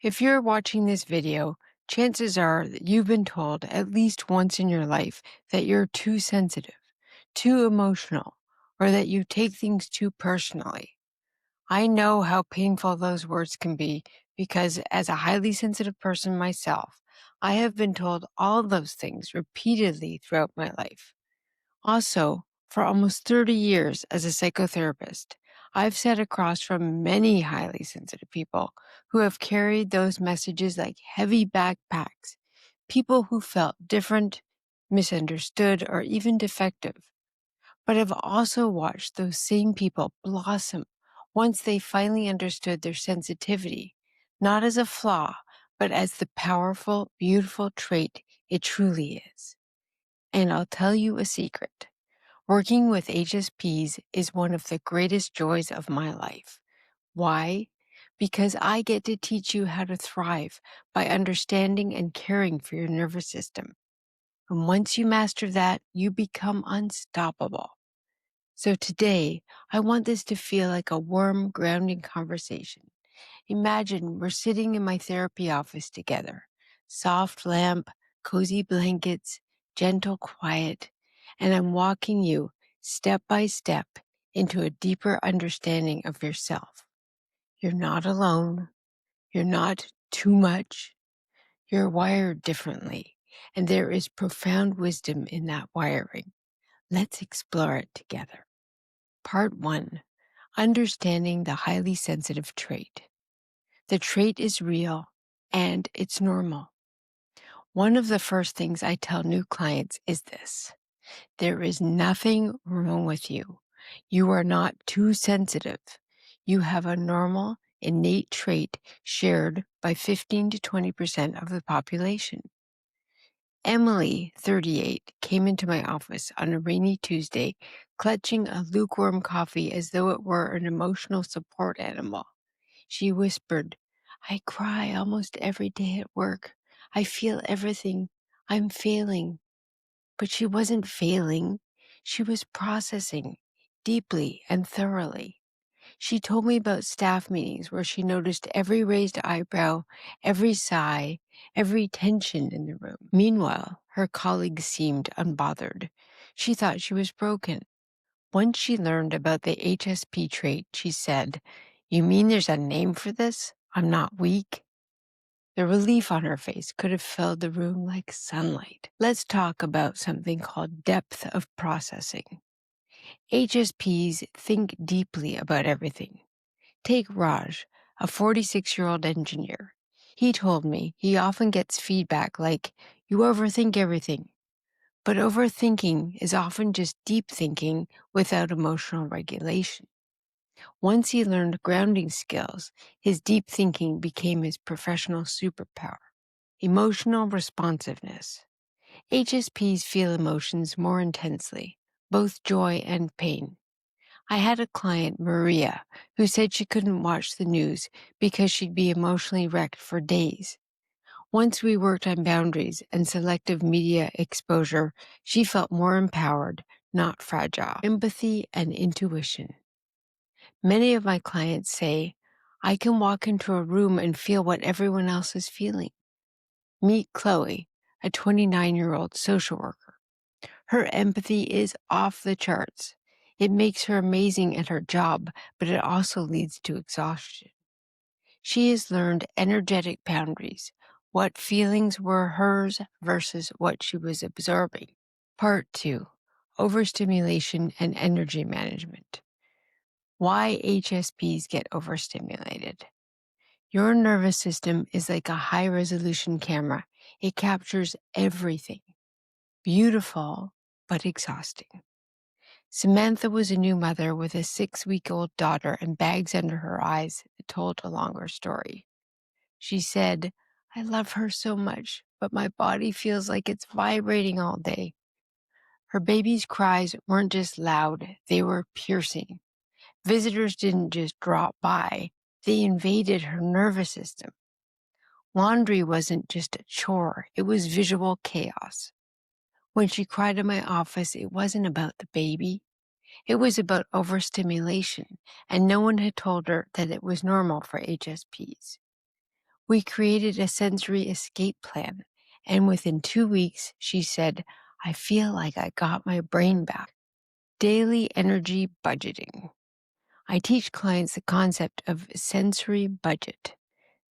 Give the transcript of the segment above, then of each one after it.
If you're watching this video, chances are that you've been told at least once in your life that you're too sensitive, too emotional, or that you take things too personally. I know how painful those words can be because, as a highly sensitive person myself, I have been told all those things repeatedly throughout my life. Also, for almost 30 years as a psychotherapist, I've sat across from many highly sensitive people who have carried those messages like heavy backpacks, people who felt different, misunderstood, or even defective. But I've also watched those same people blossom once they finally understood their sensitivity, not as a flaw, but as the powerful, beautiful trait it truly is. And I'll tell you a secret. Working with HSPs is one of the greatest joys of my life. Why? Because I get to teach you how to thrive by understanding and caring for your nervous system. And once you master that, you become unstoppable. So today, I want this to feel like a warm, grounding conversation. Imagine we're sitting in my therapy office together. Soft lamp, cozy blankets, gentle quiet, and I'm walking you step by step into a deeper understanding of yourself. You're not alone. You're not too much. You're wired differently, and there is profound wisdom in that wiring. Let's explore it together. Part 1. Understanding the highly sensitive trait. The trait is real and it's normal. One of the first things I tell new clients is this: there is nothing wrong with you. You are not too sensitive. You have a normal, innate trait shared by 15 to 20% of the population. Emily, 38, came into my office on a rainy Tuesday, clutching a lukewarm coffee as though it were an emotional support animal. She whispered, "I cry almost every day at work. I feel everything. I'm failing." But she wasn't failing. She was processing deeply and thoroughly. She told me about staff meetings where she noticed every raised eyebrow, every sigh, every tension in the room. Meanwhile, her colleagues seemed unbothered. She thought she was broken. Once she learned about the HSP trait, she said, "You mean there's a name for this? I'm not weak?" The relief on her face could have filled the room like sunlight. Let's talk about something called depth of processing. HSPs think deeply about everything. Take Raj, a 46-year-old engineer. He told me he often gets feedback like, "You overthink everything." But overthinking is often just deep thinking without emotional regulation. Once he learned grounding skills, his deep thinking became his professional superpower. Emotional responsiveness. HSPs feel emotions more intensely, both joy and pain. I had a client, Maria, who said she couldn't watch the news because she'd be emotionally wrecked for days. Once we worked on boundaries and selective media exposure, she felt more empowered, not fragile. Empathy and intuition. Many of my clients say, "I can walk into a room and feel what everyone else is feeling." Meet Chloe, a 29-year-old social worker. Her empathy is off the charts. It makes her amazing at her job, but it also leads to exhaustion. She has learned energetic boundaries, what feelings were hers versus what she was absorbing. Part 2. Overstimulation and energy management. Why HSPs get overstimulated. Your nervous system is like a high-resolution camera. It captures everything. Beautiful, but exhausting. Samantha was a new mother with a 6-week-old daughter and bags under her eyes that told a longer story. She said, "I love her so much, but my body feels like it's vibrating all day." Her baby's cries weren't just loud, they were piercing. Visitors didn't just drop by, they invaded her nervous system. Laundry wasn't just a chore, it was visual chaos. When she cried in my office, it wasn't about the baby. It was about overstimulation, and no one had told her that it was normal for HSPs. We created a sensory escape plan, and within 2 weeks, she said, I feel like I got my brain back. Daily energy budgeting. I teach clients the concept of sensory budget.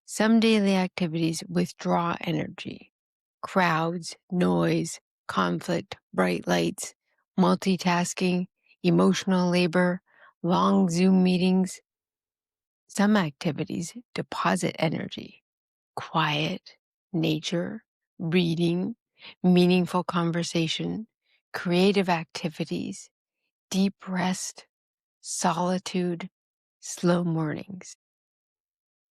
Some daily activities withdraw energy. Crowds, noise, conflict, bright lights, multitasking, emotional labor, long Zoom meetings. Some activities deposit energy. Quiet, nature, reading, meaningful conversation, creative activities, deep rest, solitude, slow mornings.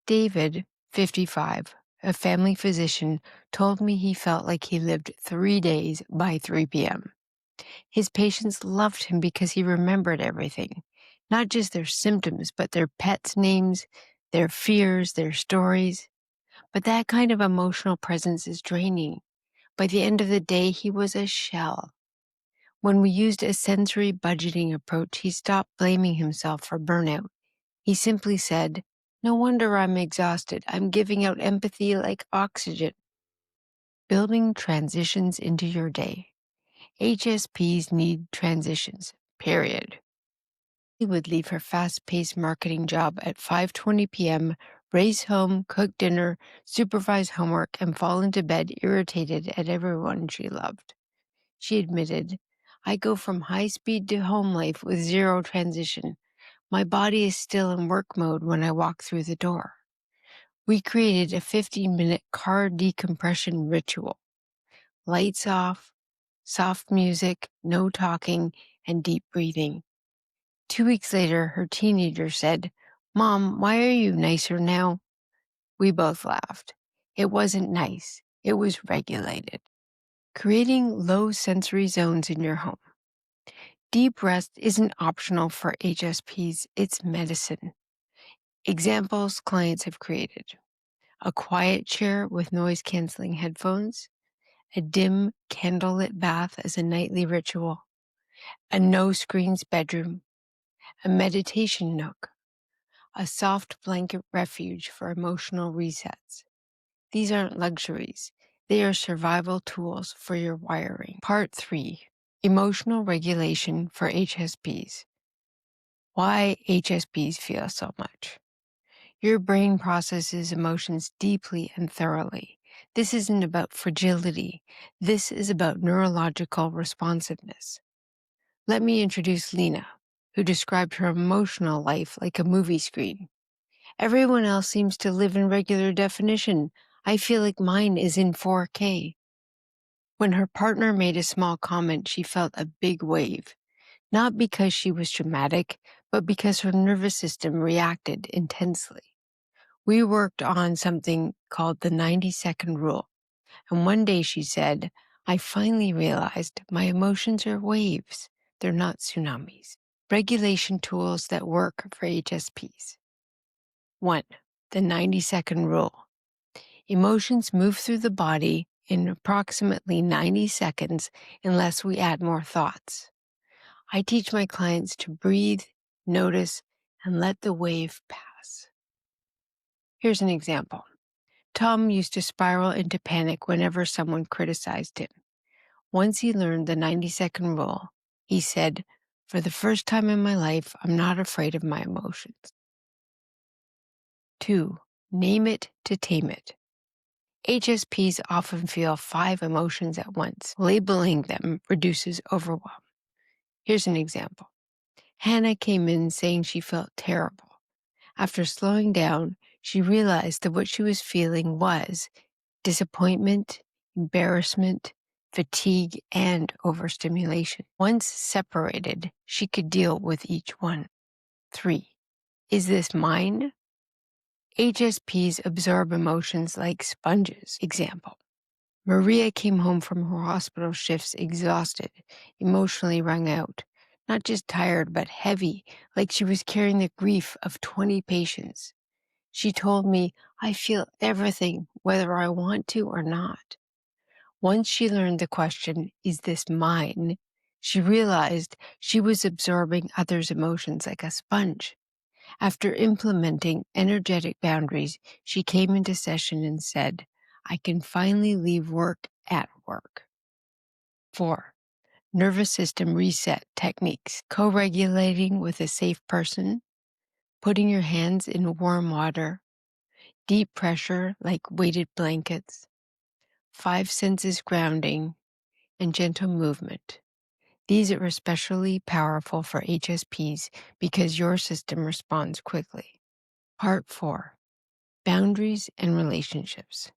David, 55, a family physician, told me he felt like he lived 3 days by 3 p.m. His patients loved him because he remembered everything, not just their symptoms, but their pets' names, their fears, their stories. But that kind of emotional presence is draining. By the end of the day, he was a shell. When we used a sensory budgeting approach, he stopped blaming himself for burnout. He simply said, no wonder I'm exhausted. I'm giving out empathy like oxygen. Building transitions into your day. HSPs need transitions, period. She would leave her fast-paced marketing job at 5:20 p.m., race home, cook dinner, supervise homework, and fall into bed irritated at everyone she loved. She admitted, I go from high speed to home life with zero transition. My body is still in work mode when I walk through the door. We created a 15-minute car decompression ritual. Lights off, soft music, no talking, and deep breathing. 2 weeks later, her teenager said, Mom, why are you nicer now? We both laughed. It wasn't nice. It was regulated. Creating low sensory zones in your home. Deep rest isn't optional for HSPs, it's medicine. Examples clients have created. A quiet chair with noise-canceling headphones, a dim candlelit bath as a nightly ritual, a no-screens bedroom, a meditation nook, a soft blanket refuge for emotional resets. These aren't luxuries. They are survival tools for your wiring. Part 3. Emotional regulation for HSPs. Why HSPs feel so much. Your brain processes emotions deeply and thoroughly. This isn't about fragility. This is about neurological responsiveness. Let me introduce Lena, who described her emotional life like a movie screen. Everyone else seems to live in regular definition. I feel like mine is in 4K. When her partner made a small comment, she felt a big wave, not because she was dramatic, but because her nervous system reacted intensely. We worked on something called the 90-second rule, and one day she said, I finally realized my emotions are waves. They're not tsunamis. Regulation tools that work for HSPs. 1. The 90-second rule. Emotions move through the body in approximately 90 seconds unless we add more thoughts. I teach my clients to breathe, notice, and let the wave pass. Here's an example. Tom used to spiral into panic whenever someone criticized him. Once he learned the 90-second rule, he said, for the first time in my life, I'm not afraid of my emotions. 2. Name it to tame it. HSPs often feel 5 emotions at once. Labeling them reduces overwhelm. Here's an example. Hannah came in saying she felt terrible. After slowing down, she realized that what she was feeling was disappointment, embarrassment, fatigue, and overstimulation. Once separated, she could deal with each one. 3. Is this mine? HSPs absorb emotions like sponges. Example. Maria came home from her hospital shifts exhausted, emotionally wrung out. Not just tired, but heavy, like she was carrying the grief of 20 patients. She told me, I feel everything, whether I want to or not. Once she learned the question, is this mine? She realized she was absorbing others' emotions like a sponge. After implementing energetic boundaries, she came into session and said, I can finally leave work at work. 4. Nervous system reset techniques. Co-regulating with a safe person, putting your hands in warm water, deep pressure like weighted blankets, 5 senses grounding, and gentle movement. These are especially powerful for HSPs because your system responds quickly. Part 4. Boundaries and relationships.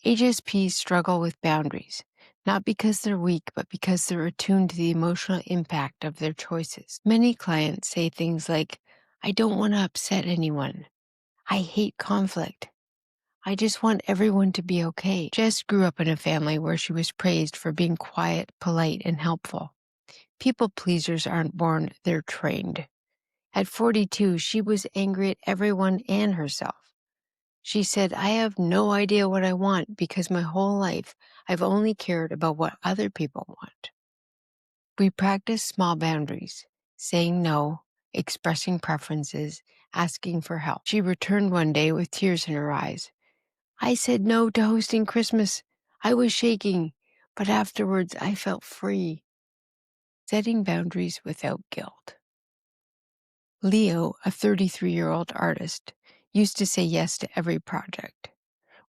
HSPs struggle with boundaries, not because they're weak, but because they're attuned to the emotional impact of their choices. Many clients say things like, I don't want to upset anyone. I hate conflict. I just want everyone to be okay. Jess grew up in a family where she was praised for being quiet, polite, and helpful. People pleasers aren't born, they're trained. At 42, she was angry at everyone and herself. She said, I have no idea what I want because my whole life I've only cared about what other people want. We practice small boundaries, saying no, expressing preferences, asking for help. She returned one day with tears in her eyes. I said no to hosting Christmas. I was shaking, but afterwards I felt free. Setting boundaries without guilt. Leo, a 33-year-old artist, used to say yes to every project.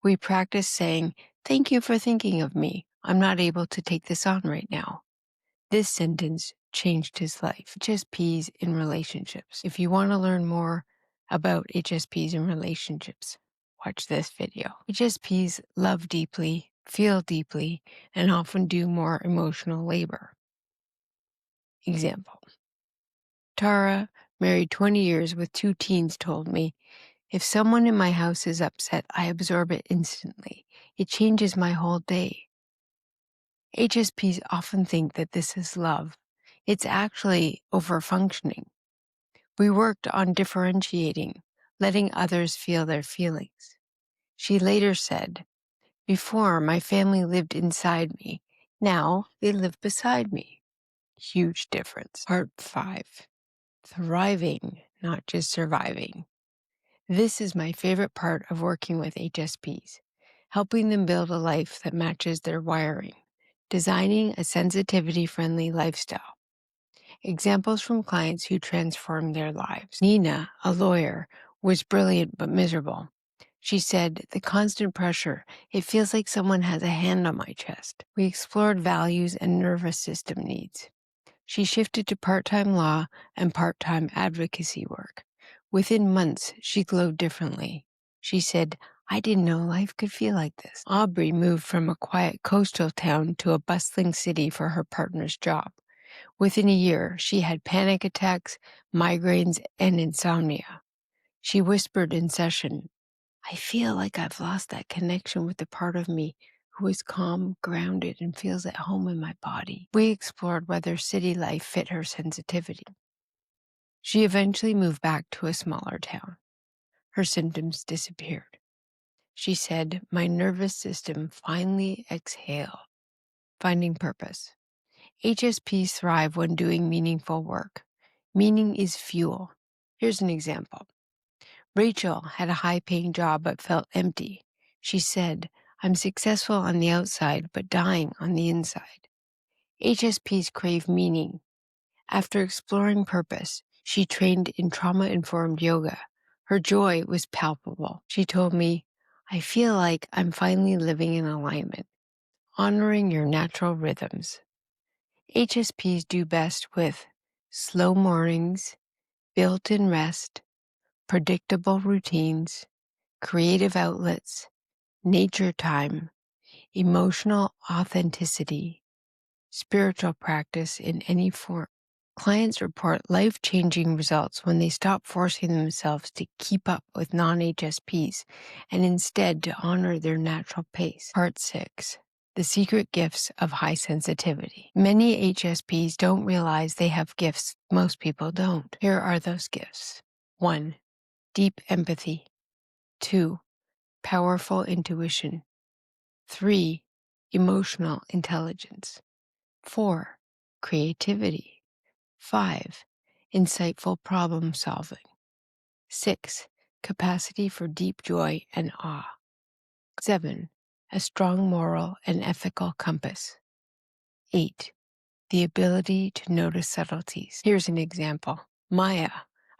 We practice saying, thank you for thinking of me. I'm not able to take this on right now. This sentence changed his life. HSPs in relationships. If you want to learn more about HSPs in relationships, watch this video. HSPs love deeply, feel deeply, and often do more emotional labor. Example. Tara, married 20 years with 2 teens, told me, if someone in my house is upset, I absorb it instantly. It changes my whole day. HSPs often think that this is love. It's actually overfunctioning. We worked on differentiating, letting others feel their feelings. She later said, before my family lived inside me, now they live beside me. Huge difference. Part 5. Thriving, not just surviving. This is my favorite part of working with HSPs, helping them build a life that matches their wiring, designing a sensitivity-friendly lifestyle. Examples from clients who transformed their lives. Nina, a lawyer, was brilliant but miserable. She said, the constant pressure, it feels like someone has a hand on my chest. We explored values and nervous system needs. She shifted to part-time law and part-time advocacy work. Within months, she glowed differently. She said, I didn't know life could feel like this. Aubrey moved from a quiet coastal town to a bustling city for her partner's job. Within a year, she had panic attacks, migraines, and insomnia. She whispered in session, I feel like I've lost that connection with the part of me who is calm, grounded, and feels at home in my body. We explored whether city life fit her sensitivity. She eventually moved back to a smaller town. Her symptoms disappeared. She said, my nervous system finally exhaled, finding purpose. HSPs thrive when doing meaningful work. Meaning is fuel. Here's an example. Rachel had a high-paying job but felt empty. She said, I'm successful on the outside but dying on the inside. HSPs crave meaning. After exploring purpose, she trained in trauma-informed yoga. Her joy was palpable. She told me, I feel like I'm finally living in alignment, honoring your natural rhythms. HSPs do best with slow mornings, built-in rest, predictable routines, creative outlets, nature time, emotional authenticity, spiritual practice in any form. Clients report life-changing results when they stop forcing themselves to keep up with non-HSPs and instead to honor their natural pace. Part 6. The secret gifts of high sensitivity. Many HSPs don't realize they have gifts most people don't. Here are those gifts. 1. Deep empathy. 2. Powerful intuition. 3. Emotional intelligence. 4. Creativity. 5. Insightful problem solving. 6. Capacity for deep joy and awe. 7. A strong moral and ethical compass. 8. The ability to notice subtleties. Here's an example. Maya,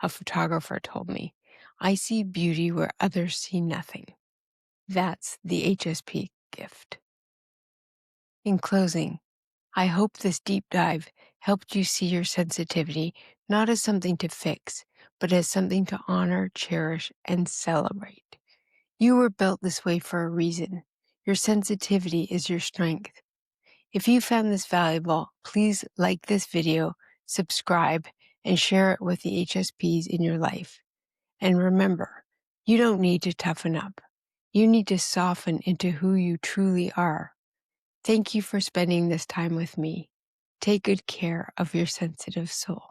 a photographer, told me, "I see beauty where others see nothing." That's the HSP gift. In closing, I hope this deep dive helped you see your sensitivity not as something to fix, but as something to honor, cherish, and celebrate. You were built this way for a reason. Your sensitivity is your strength. If you found this valuable, please like this video, subscribe, and share it with the HSPs in your life. And remember, you don't need to toughen up. You need to soften into who you truly are. Thank you for spending this time with me. Take good care of your sensitive soul.